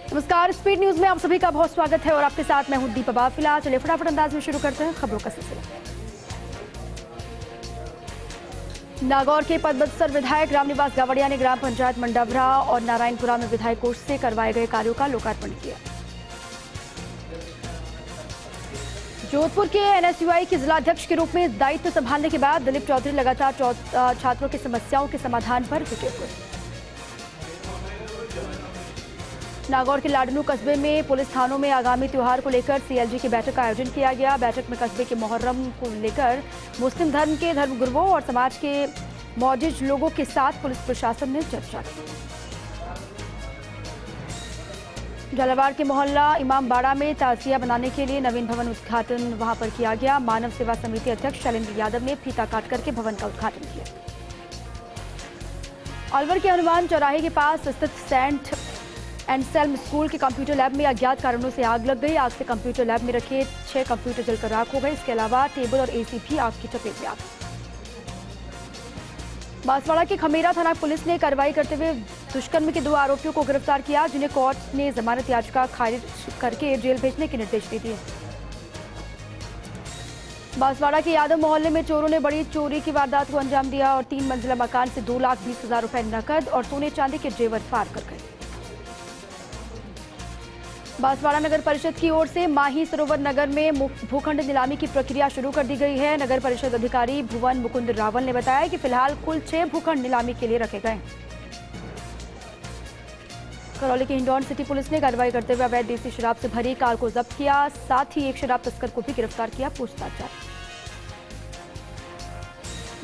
नमस्कार, speed news में आप सभी का बहुत स्वागत है और आपके साथ मैं हूं दीपा बाफिला। चलिए फटाफट अंदाज में शुरू करते हैं खबरों का सिलसिला। नागौर के पद्मसर विधायक रामनिवास गावड़िया ने ग्राम पंचायत मंडवरा और नारायणपुरा में विधायक कोष से करवाए गए कार्यों का लोकार्पण किया। जोधपुर के एनएसयूआई के जिलाध्यक्ष के रूप में दायित्व संभालने के बाद दिलीप चौधरी लगातार छात्रों की समस्याओं के समाधान पर जुटे हुए। नागौर के लाडनू कस्बे में पुलिस थानों में आगामी त्योहार को लेकर सीएलजी की बैठक का आयोजन किया गया। बैठक में कस्बे के मुहर्रम को लेकर मुस्लिम धर्म के धर्मगुरुओं और समाज के मौजूद लोगों के साथ पुलिस प्रशासन ने चर्चा की। झालावाड़ के मोहल्ला इमामबाड़ा में ताजिया बनाने के लिए नवीन भवन उद्घाटन वहां पर किया गया। मानव सेवा समिति अध्यक्ष शैलेंद्र यादव ने फीता काट करके भवन का उद्घाटन किया। अलवर के हनुमान चौराहे के पास स्थित सेंट एंडसेल्म स्कूल के कंप्यूटर लैब में अज्ञात कारणों से आग लग गई। आग से कंप्यूटर लैब में रखे 6 कंप्यूटर जलकर राख हो गए। इसके अलावा टेबल और एसी भी आग की चपेट में आ गए। बांसवाड़ा की खमेरा थाना पुलिस ने कार्रवाई करते हुए दुष्कर्म के 2 आरोपियों को गिरफ्तार किया, जिन्हें कोर्ट ने जमानत याचिका खारिज करके जेल भेजने के निर्देश दे दिए। बांसवाड़ा के यादव मोहल्ले में चोरों ने बड़ी चोरी की वारदात को अंजाम दिया और 3 मंजिला मकान से 2,20,000 रुपए नकद और सोने चांदी के जेवर फाड़ कर गए। बांसवाड़ा नगर परिषद की ओर से माही सरोवर नगर में भूखंड नीलामी की प्रक्रिया शुरू कर दी गई है। नगर परिषद अधिकारी भुवन मुकुंद रावल ने बताया कि फिलहाल कुल 6 भूखंड नीलामी के लिए रखे गए। करौली की हिंडौन सिटी पुलिस ने कार्रवाई करते हुए अवैध देसी शराब से भरी कार को जब्त किया। साथ ही एक शराब तस्कर को भी गिरफ्तार किया। पूछताछ जारी।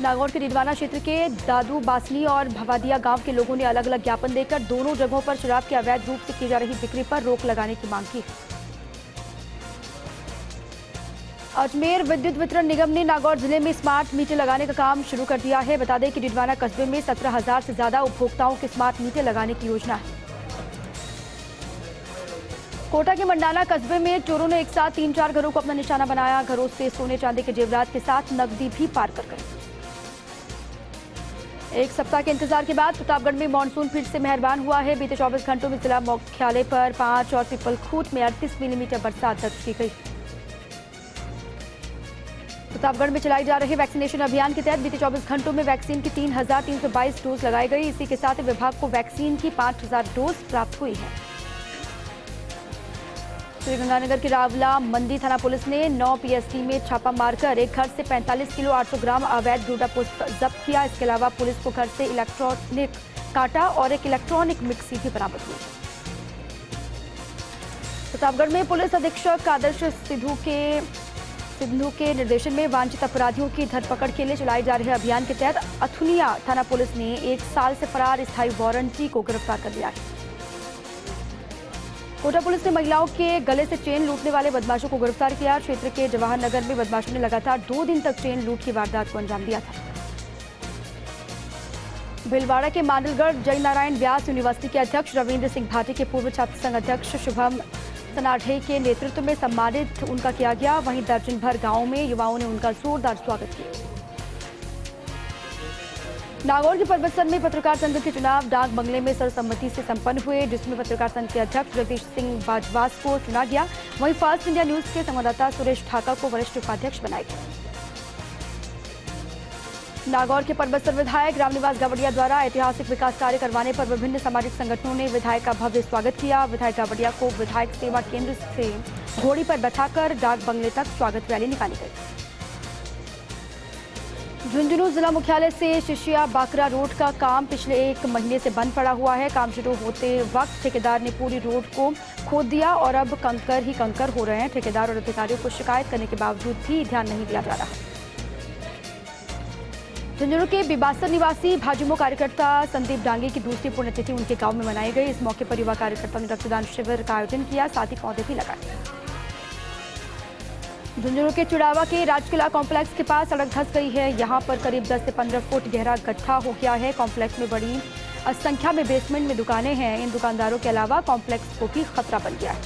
नागौर के डिडवाना क्षेत्र के दादू बासनी और भवादिया गांव के लोगों ने अलग अलग ज्ञापन देकर दोनों जगहों पर शराब के अवैध रूप से की जा रही बिक्री पर रोक लगाने की मांग की। अजमेर विद्युत वितरण निगम ने नागौर जिले में स्मार्ट मीटर लगाने का काम शुरू कर दिया है। बता दें कि डिडवाना कस्बे में 17,000 से ज्यादा उपभोक्ताओं के स्मार्ट मीटर लगाने की योजना है। कोटा के मंडाना कस्बे में चोरों ने एक साथ 3-4 घरों को अपना निशाना बनाया। घरों से सोने चांदी के जेवरात के साथ नकदी भी पार कर गए। एक सप्ताह के इंतजार के बाद प्रतापगढ़ में मानसून फिर से मेहरबान हुआ है। बीते 24 घंटों में जिला मुख्यालय पर 5 और पिपलखूट में 38 मिलीमीटर बरसात दर्ज की गई। प्रतापगढ़ में चलाई जा रही वैक्सीनेशन अभियान के तहत बीते 24 घंटों में वैक्सीन की 3,322 डोज लगाई गई। इसी के साथ विभाग को वैक्सीन की 5,000 डोज प्राप्त हुई है। श्रीगंगानगर के रावला मंडी थाना पुलिस ने 9 पीएसडी में छापा मारकर एक घर से 45 किलो 800 ग्राम अवैध डोडा पुष्प जब्त किया। इसके अलावा पुलिस को घर से इलेक्ट्रॉनिक कांटा और एक इलेक्ट्रॉनिक मिक्सी भी बरामद हुई। प्रतापगढ़ में पुलिस अधीक्षक आदर्श सिद्धू के निर्देशन में वांछित अपराधियों की धरपकड़ के लिए चलाए जा रहे अभियान के तहत अथुनिया थाना पुलिस ने 1 साल से फरार स्थायी वारंटी को गिरफ्तार कर लिया है। कोटा पुलिस ने महिलाओं के गले से चेन लूटने वाले बदमाशों को गिरफ्तार किया। क्षेत्र के जवाहर नगर में बदमाशों ने लगातार 2 दिन तक चेन लूट की वारदात को अंजाम दिया था। भीलवाड़ा के मांडलगढ़ जय नारायण व्यास यूनिवर्सिटी के अध्यक्ष रविंद्र सिंह भाटी के पूर्व छात्र संघ अध्यक्ष शुभम सनाढ़े के नेतृत्व में सम्मानित उनका किया गया। वहीं दर्जन भर गांवों में युवाओं ने उनका जोरदार स्वागत किया। नागौर के पद्मसर में पत्रकार संघ के चुनाव डाक बंगले में सर्वसम्मति से संपन्न हुए, जिसमें पत्रकार संघ के अध्यक्ष जगदीश सिंह बाजवास को चुना गया। वहीं फर्स्ट इंडिया न्यूज के संवाददाता सुरेश ठाकर को वरिष्ठ उपाध्यक्ष बनाया गया। नागौर के पद्मसर विधायक रामनिवास गावड़िया द्वारा ऐतिहासिक विकास कार्य करवाने पर विभिन्न सामाजिक संगठनों ने विधायक का भव्य स्वागत किया। विधायक गावड़िया को विधायक सेवा केंद्र से घोड़ी पर बैठाकर डाक बंगले तक स्वागत रैली निकाली गई। झुंझुनू जिला मुख्यालय से शिशिया बाकरा रोड का काम पिछले 1 महीने से बंद पड़ा हुआ है। काम शुरू होते वक्त ठेकेदार ने पूरी रोड को खोद दिया और अब कंकर ही कंकर हो रहे हैं। ठेकेदार और अधिकारियों को शिकायत करने के बावजूद भी ध्यान नहीं दिया जा रहा। झुंझुनू के बिबासर निवासी भाजपा कार्यकर्ता संदीप डांगे की दूसरी पुण्यतिथि उनके गांव में मनाई गई। इस मौके पर युवा कार्यकर्ताओं ने रक्तदान शिविर का आयोजन किया, साथ ही पौधे भी लगाए। झुंझुनू के चुड़ावा के राजकिला कॉम्प्लेक्स के पास सड़क धंस गई है। यहां पर करीब 10 से 15 फुट गहरा गड्ढा हो गया है। कॉम्प्लेक्स में बड़ी संख्या में बेसमेंट में दुकानें हैं। इन दुकानदारों के अलावा कॉम्प्लेक्स को भी खतरा बन गया है।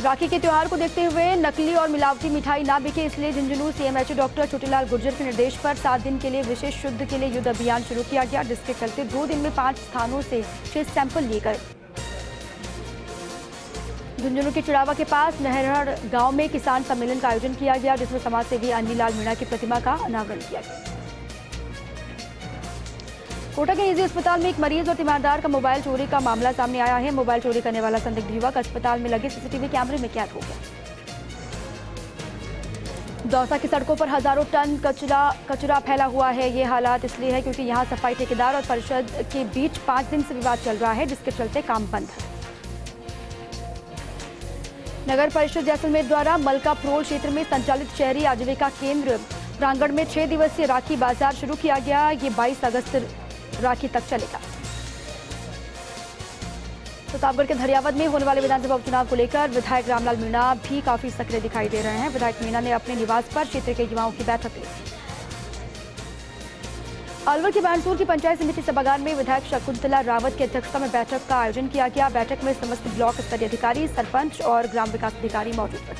राखी के त्योहार को देखते हुए नकली और मिलावटी मिठाई ना बिके, इसलिए झुंझुनू सीएमएचओ डॉक्टर छोटेलाल गुर्जर के निर्देश पर 7 दिन के लिए विशेष शुद्ध के लिए युद्ध अभियान शुरू किया गया, जिसके चलते 2 दिन में 5 स्थानों से 6 सैंपल लिए गए। झुंझुनू के चिड़ावा के पास नहरहड़ गांव में किसान सम्मेलन का आयोजन किया गया, जिसमें समाज सेवी अन्नीलाल मीणा की प्रतिमा का अनावरण किया गया। कोटा के निजी अस्पताल में एक मरीज और तीमारदार का मोबाइल चोरी का मामला सामने आया है। मोबाइल चोरी करने वाला संदिग्ध युवक अस्पताल में लगे सीसीटीवी कैमरे में कैद हो गया। दौसा की सड़कों पर हजारों टन कचरा फैला हुआ है। ये हालात इसलिए है क्योंकि यहां सफाई ठेकेदार और परिषद के बीच 5 दिन से विवाद चल रहा है, जिसके चलते काम बंद है। नगर परिषद जैसलमेर द्वारा मलकाप्रोल क्षेत्र में संचालित शहरी आजीविका केंद्र प्रांगण में 6 दिवसीय राखी बाजार शुरू किया गया। ये 22 अगस्त राखी तक चलेगा। प्रतापगढ़ के धरियावद में होने वाले विधानसभा उपचुनाव को लेकर विधायक रामलाल मीणा भी काफी सक्रिय दिखाई दे रहे हैं। विधायक मीणा ने अपने निवास पर क्षेत्र के युवाओं की बैठक ली। अलवर के बानसूर की पंचायत समिति सभागार में विधायक शकुंतला रावत की अध्यक्षता में बैठक का आयोजन किया गया। बैठक में समस्त ब्लॉक स्तरीय अधिकारी, सरपंच और ग्राम विकास अधिकारी मौजूद थे।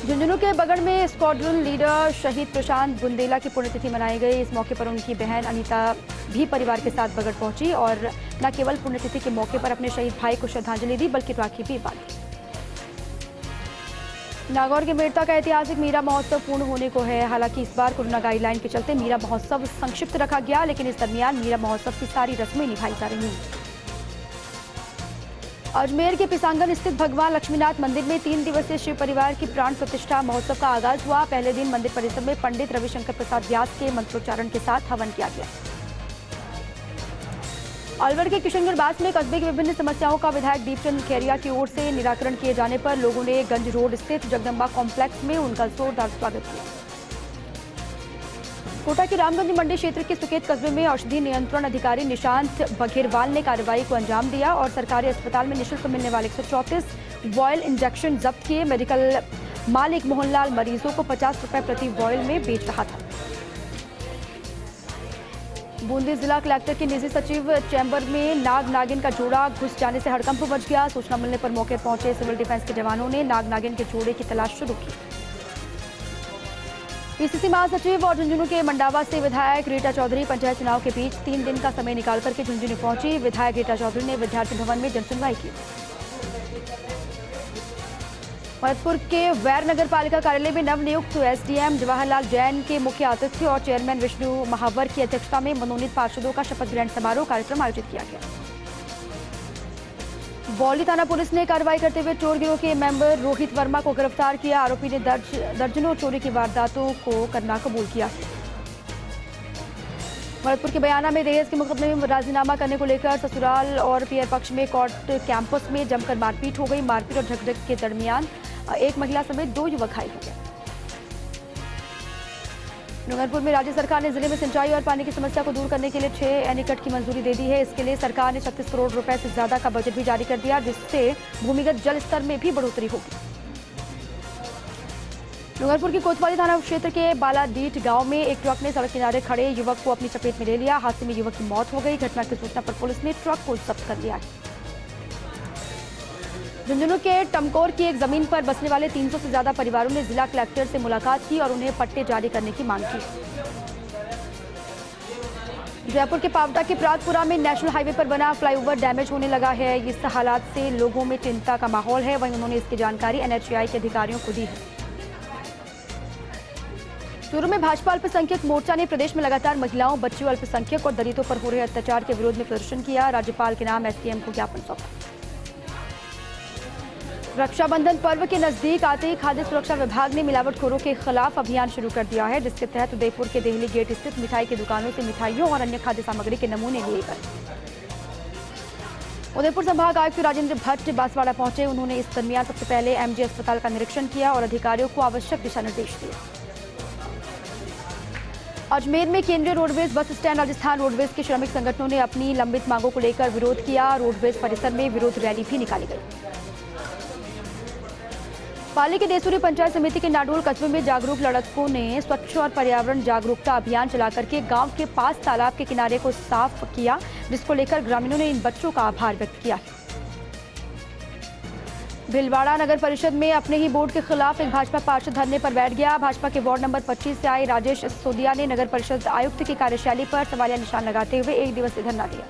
झुंझुनू के बगड़ में स्क्वाड्रन लीडर शहीद प्रशांत बुंदेला की पुण्यतिथि मनाई गई। इस मौके पर उनकी बहन अनीता भी परिवार के साथ बगड़ पहुंची और न केवल पुण्यतिथि के मौके पर अपने शहीद भाई को श्रद्धांजलि दी, बल्कि राखी भी बांधी। नागौर के मेड़ता का ऐतिहासिक मीरा महोत्सव पूर्ण होने को है। हालांकि इस बार कोरोना गाइडलाइन के चलते मीरा महोत्सव संक्षिप्त रखा गया, लेकिन इस दरमियान मीरा महोत्सव की सारी रस्में निभाई जा रही हैं। अजमेर के पिसांगन स्थित भगवान लक्ष्मीनाथ मंदिर में 3 दिवसीय शिव परिवार की प्राण प्रतिष्ठा महोत्सव का आगाज हुआ। पहले दिन मंदिर परिसर में पंडित रविशंकर प्रसाद व्यास के मंत्रोच्चारण के साथ हवन किया गया। अलवर के किशनगढ़ बास में कस्बे की विभिन्न समस्याओं का विधायक दीपचंद खेरिया की ओर से निराकरण किए जाने पर लोगों ने गंज रोड स्थित जगदम्बा कॉम्प्लेक्स में उनका जोरदार स्वागत किया। कोटा के रामगंज मंडी क्षेत्र के सुकेत कस्बे में औषधि नियंत्रण अधिकारी निशांत बघेरवाल ने कार्रवाई को अंजाम दिया और सरकारी अस्पताल में निःशुल्क मिलने वाले 134 वॉयल इंजेक्शन जब्त किए। मेडिकल मालिक मोहनलाल मरीजों को 50 रुपए प्रति वॉयल में बेच रहा था। बूंदी जिला कलेक्टर के निजी सचिव चैम्बर में नाग नागिन का जोड़ा घुस जाने से हड़कंप मच गया। सूचना मिलने पर मौके पहुंचे सिविल डिफेंस के जवानों ने नाग नागिन के जोड़े की तलाश शुरू की। पीसीसी महासचिव और झुंझुनू के मंडावा से विधायक रीटा चौधरी पंचायत चुनाव के बीच 3 दिन का समय निकाल करके झुंझुनू पहुंची। विधायक रीटा चौधरी ने विद्यार्थी भवन में जनसुनवाई की। भरतपुर के वैर नगर पालिका कार्यालय में नवनियुक्त एसडीएम जवाहरलाल जैन के मुख्य आतिथ्य और चेयरमैन विष्णु महावर की अध्यक्षता में मनोनीत पार्षदों का शपथ ग्रहण समारोह कार्यक्रम आयोजित किया गया। बौली थाना पुलिस ने कार्रवाई करते हुए चोर गिरोह के मेंबर रोहित वर्मा को गिरफ्तार किया। आरोपी ने दर्जनों चोरी की वारदातों को करना कबूल किया। भरतपुर के बयाना में दहेज के मुकदमे में राजीनामा करने को लेकर ससुराल और पियर पक्ष में कोर्ट कैंपस में जमकर मारपीट हो गई। मारपीट और झगड़े के दरमियान एक महिला समेत 2 युवक घायल हो गए। डूंगरपुर में राज्य सरकार ने जिले में सिंचाई और पानी की समस्या को दूर करने के लिए 6 एनीकट की मंजूरी दे दी है। इसके लिए सरकार ने 36 करोड़ रुपए से ज्यादा का बजट भी जारी कर दिया, जिससे भूमिगत जल स्तर में भी बढ़ोतरी होगी। डूंगरपुर की कोतवाली थाना क्षेत्र के बालाडीठ गांव में एक ट्रक ने सड़क किनारे खड़े युवक को अपनी चपेट में ले लिया। हादसे में युवक की मौत हो गई। घटना की सूचना पर पुलिस ने ट्रक को जब्त कर लिया। झुंझुनू के टमकोर की एक जमीन पर बसने वाले 300 से ज्यादा परिवारों ने जिला कलेक्टर से मुलाकात की और उन्हें पट्टे जारी करने की मांग की। जयपुर के पावटा के प्रातपुरा में नेशनल हाईवे पर बना फ्लाईओवर डैमेज होने लगा है। इस हालात से लोगों में चिंता का माहौल है। वहीं उन्होंने इसकी जानकारी एनएचएआई के अधिकारियों को दी है। चूरू में भाजपा अल्पसंख्यक मोर्चा ने प्रदेश में लगातार महिलाओं, बच्चियों, अल्पसंख्यक और दलितों पर हो रहे अत्याचार के विरोध में प्रदर्शन किया। राज्यपाल के नाम एसडीएम को ज्ञापन सौंपा। रक्षाबंधन पर्व के नजदीक आते ही खाद्य सुरक्षा विभाग ने मिलावटखोरों के खिलाफ अभियान शुरू कर दिया है, जिसके तहत उदयपुर के देहली गेट स्थित मिठाई की दुकानों से मिठाइयों और अन्य खाद्य सामग्री के नमूने लिए गए। उदयपुर संभाग आयुक्त राजेंद्र भट्ट बांसवाड़ा पहुंचे। उन्होंने इस दरमियान सबसे पहले एमजी अस्पताल का निरीक्षण किया और अधिकारियों को आवश्यक दिशा निर्देश दिए। अजमेर में केंद्रीय roadways bus stand Rajasthan roadways के श्रमिक संगठनों ने अपनी लंबित मांगों को लेकर विरोध किया। रोडवेज परिसर में विरोध रैली भी निकाली गई। पाली के देसूरी पंचायत समिति के नाडोल कस्बे में जागरूक लड़कों ने स्वच्छ और पर्यावरण जागरूकता अभियान चला करके गांव के पास तालाब के किनारे को साफ किया, जिसको लेकर ग्रामीणों ने इन बच्चों का आभार व्यक्त किया। भीलवाड़ा नगर परिषद में अपने ही बोर्ड के खिलाफ एक भाजपा पार्षद धरने पर बैठ गया। भाजपा के वार्ड नंबर 25 से आए राजेश सोदिया ने नगर परिषद आयुक्त की कार्यशैली पर सवालिया निशान लगाते हुए एक दिवसीय धरना दिया।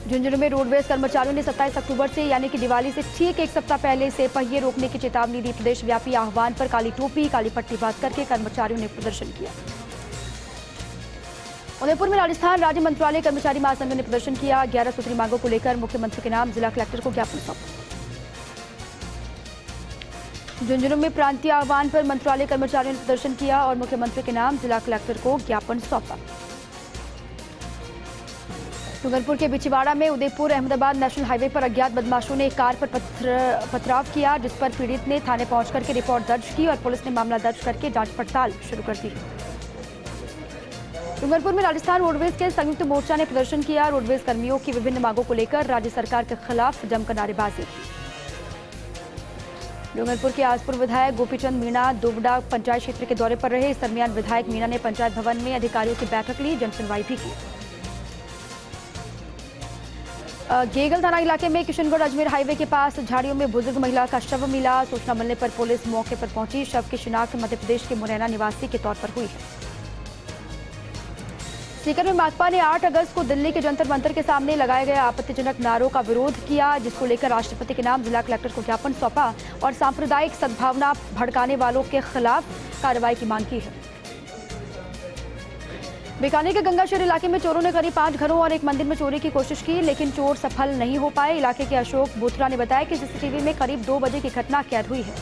झुंझुनू में रोडवेज कर्मचारियों ने 27 अक्टूबर से यानी कि दिवाली से ठीक एक सप्ताह पहले से पहिए रोकने की चेतावनी दी। प्रदेश व्यापी आह्वान पर काली टोपी काली पट्टी बांध करके कर्मचारियों ने प्रदर्शन किया। उदयपुर में राजस्थान राज्य मंत्रालय कर्मचारी महासंघ ने प्रदर्शन किया। 11 सूत्री मांगों को लेकर मुख्यमंत्री के नाम जिला कलेक्टर को ज्ञापन सौंपा। झुंझुनू में प्रांतीय आह्वान पर मंत्रालय कर्मचारियों ने प्रदर्शन किया और मुख्यमंत्री के नाम जिला कलेक्टर को ज्ञापन सौंपा। डूंगरपुर के बिछवाड़ा में उदयपुर अहमदाबाद नेशनल हाईवे पर अज्ञात बदमाशों ने एक कार पर पथराव किया, जिस पर पीड़ित ने थाने पहुंचकर के रिपोर्ट दर्ज की और पुलिस ने मामला दर्ज करके जांच पड़ताल शुरू कर दी। डूंगरपुर में राजस्थान रोडवेज के संयुक्त मोर्चा ने प्रदर्शन किया। रोडवेज कर्मियों की विभिन्न मांगों को लेकर राज्य सरकार के खिलाफ जमकर नारेबाजी की। डूंगरपुर के आसपुर विधायक गोपीचंद मीणा दोवडा पंचायत क्षेत्र के दौरे पर रहे। इस दरमियान विधायक मीणा ने पंचायत भवन में अधिकारियों की बैठक ली, जनसुनवाई भी की। गेगल थाना इलाके में किशनगढ़ अजमेर हाईवे के पास झाड़ियों में बुजुर्ग महिला का शव मिला। सूचना मिलने पर पुलिस मौके पर पहुंची। शव की शिनाख्त मध्य प्रदेश के मुरैना निवासी के तौर पर हुई है। सीकर में माकपा ने 8 अगस्त को दिल्ली के जंतर मंतर के सामने लगाए गए आपत्तिजनक नारों का विरोध किया, जिसको लेकर राष्ट्रपति के नाम जिला कलेक्टर को ज्ञापन सौंपा और सांप्रदायिक सद्भावना भड़काने वालों के खिलाफ कार्रवाई की मांग की है। बीकानेर के गंगाशहर इलाके में चोरों ने करीब 5 घरों और एक मंदिर में चोरी की कोशिश की, लेकिन चोर सफल नहीं हो पाए। इलाके के अशोक बोथरा ने बताया कि सीसीटीवी में करीब 2 बजे की घटना कैद हुई है।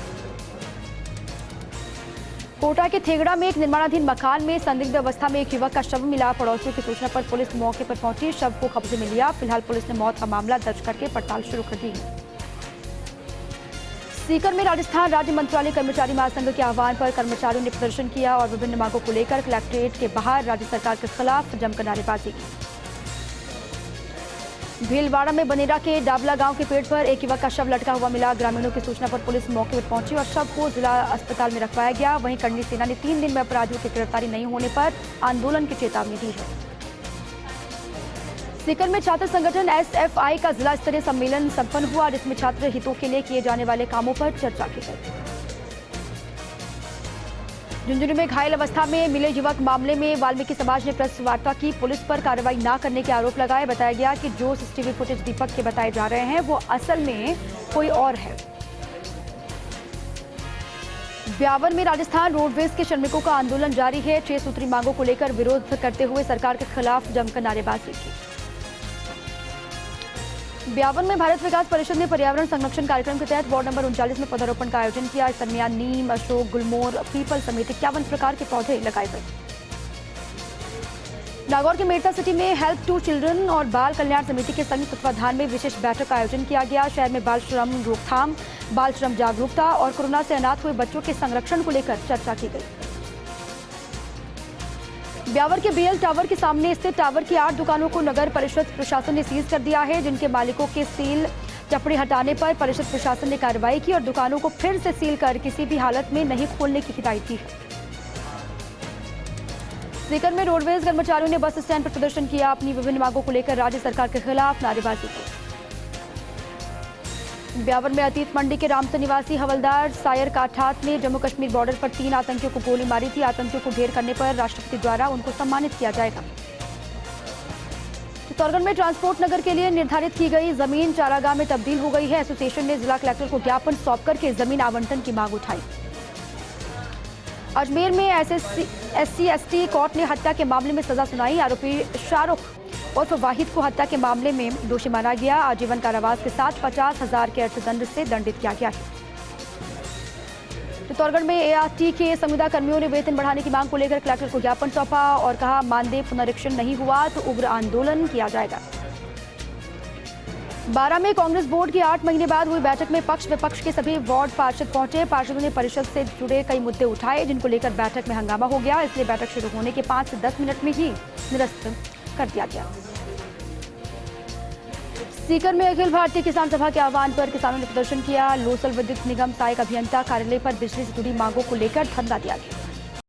कोटा के थेगड़ा में एक निर्माणाधीन मकान में संदिग्ध अवस्था में एक युवक का शव मिला। पड़ोसियों की सूचना पर पुलिस मौके पर पहुंची, शव को कब्जे में लिया। फिलहाल पुलिस ने मौत का मामला दर्ज करके पड़ताल शुरू कर दी है। सीकर में राजस्थान राज्य मंत्रालय कर्मचारी महासंघ के आह्वान पर कर्मचारियों ने प्रदर्शन किया और विभिन्न मांगों को लेकर कलेक्ट्रेट के बाहर राज्य सरकार के खिलाफ जमकर नारेबाजी की। भीलवाड़ा में बनेरा के डाबला गांव के पेड़ पर एक युवक का शव लटका हुआ मिला। ग्रामीणों की सूचना पर पुलिस मौके पर पहुंची और शव को जिला अस्पताल में रखवाया गया। वहीं करनी सेना ने 3 दिन में अपराधियों की गिरफ्तारी नहीं होने पर आंदोलन की चेतावनी दी है। सीकर में छात्र संगठन एसएफआई का जिला स्तरीय सम्मेलन संपन्न हुआ, जिसमें छात्र हितों के लिए किए जाने वाले कामों पर चर्चा की गई। झुंझुनू में घायल अवस्था में मिले युवक मामले में वाल्मीकि समाज ने प्रेस वार्ता की। पुलिस पर कार्रवाई न करने के आरोप लगाए। बताया गया कि जो सीसीटीवी फुटेज दीपक के बताए जा रहे हैं वो असल में कोई और है। ब्यावर में राजस्थान रोडवेज के श्रमिकों का आंदोलन जारी है। 6 सूत्री मांगों को लेकर विरोध करते हुए सरकार के खिलाफ जमकर नारेबाजी की। ब्यावर में भारत विकास परिषद ने पर्यावरण संरक्षण कार्यक्रम के तहत वार्ड नंबर 39 में पौधारोपण का आयोजन किया। इस दरमियान नीम, अशोक, गुलमोर, पीपल समेत 51 प्रकार के पौधे लगाए गए। नागौर के मेड़ता सिटी में हेल्प टू चिल्ड्रन और बाल कल्याण समिति के संयुक्त तत्वाधान में विशेष बैठक का आयोजन किया गया। शहर में बाल श्रम रोकथाम, बाल श्रम जागरूकता और कोरोना से अनाथ हुए बच्चों के संरक्षण को लेकर चर्चा की गई। ब्यावर के बीएल टावर के सामने स्थित टावर की 8 दुकानों को नगर परिषद प्रशासन ने सीज कर दिया है, जिनके मालिकों के सील चपड़ी हटाने पर परिषद प्रशासन ने कार्रवाई की और दुकानों को फिर से सील कर किसी भी हालत में नहीं खोलने की हिदायत दी है। सीकर में रोडवेज कर्मचारियों ने बस स्टैंड पर प्रदर्शन किया। अपनी विभिन्न मांगों को लेकर राज्य सरकार के खिलाफ नारेबाजी की। ब्यावर में अतीत मंडी के रामसर निवासी हवलदार सायर काठात ने जम्मू कश्मीर बॉर्डर पर 3 आतंकियों को गोली मारी थी। आतंकियों को ढेर करने पर राष्ट्रपति द्वारा उनको सम्मानित किया जाएगा। चित्तौड़गढ़ में ट्रांसपोर्ट नगर के लिए निर्धारित की गई जमीन चारागाह में तब्दील हो गई है। एसोसिएशन ने जिला कलेक्टर को ज्ञापन सौंप करके जमीन आवंटन की मांग उठाई। अजमेर में SC/ST कोर्ट ने हत्या के मामले में सजा सुनाई। आरोपी शाहरुख और वाहिद को हत्या के मामले में दोषी माना गया। आजीवन कारावास के साथ 50,000 के अर्थदंड से दंडित किया गया है। चित्तौड़गढ़ में ART के संविदा कर्मियों ने वेतन बढ़ाने की मांग को लेकर कलेक्टर को ज्ञापन सौंपा और कहा मानदेय पुनरीक्षण नहीं हुआ तो उग्र आंदोलन किया जाएगा। 12 में कांग्रेस बोर्ड की 8 महीने बाद हुई बैठक में पक्ष विपक्ष के सभी वार्ड पार्षद पहुंचे। पार्षदों ने परिषद से जुड़े कई मुद्दे उठाए, जिनको लेकर बैठक में हंगामा हो गया। इसलिए बैठक शुरू होने के 5 से 10 मिनट में ही निरस्त कर दिया गया। सीकर में अखिल भारतीय किसान सभा के आह्वान पर किसानों ने प्रदर्शन किया। लोसल विद्युत निगम सहायक अभियंता कार्यालय पर बिजली से जुड़ी मांगों को लेकर धरना दिया गया।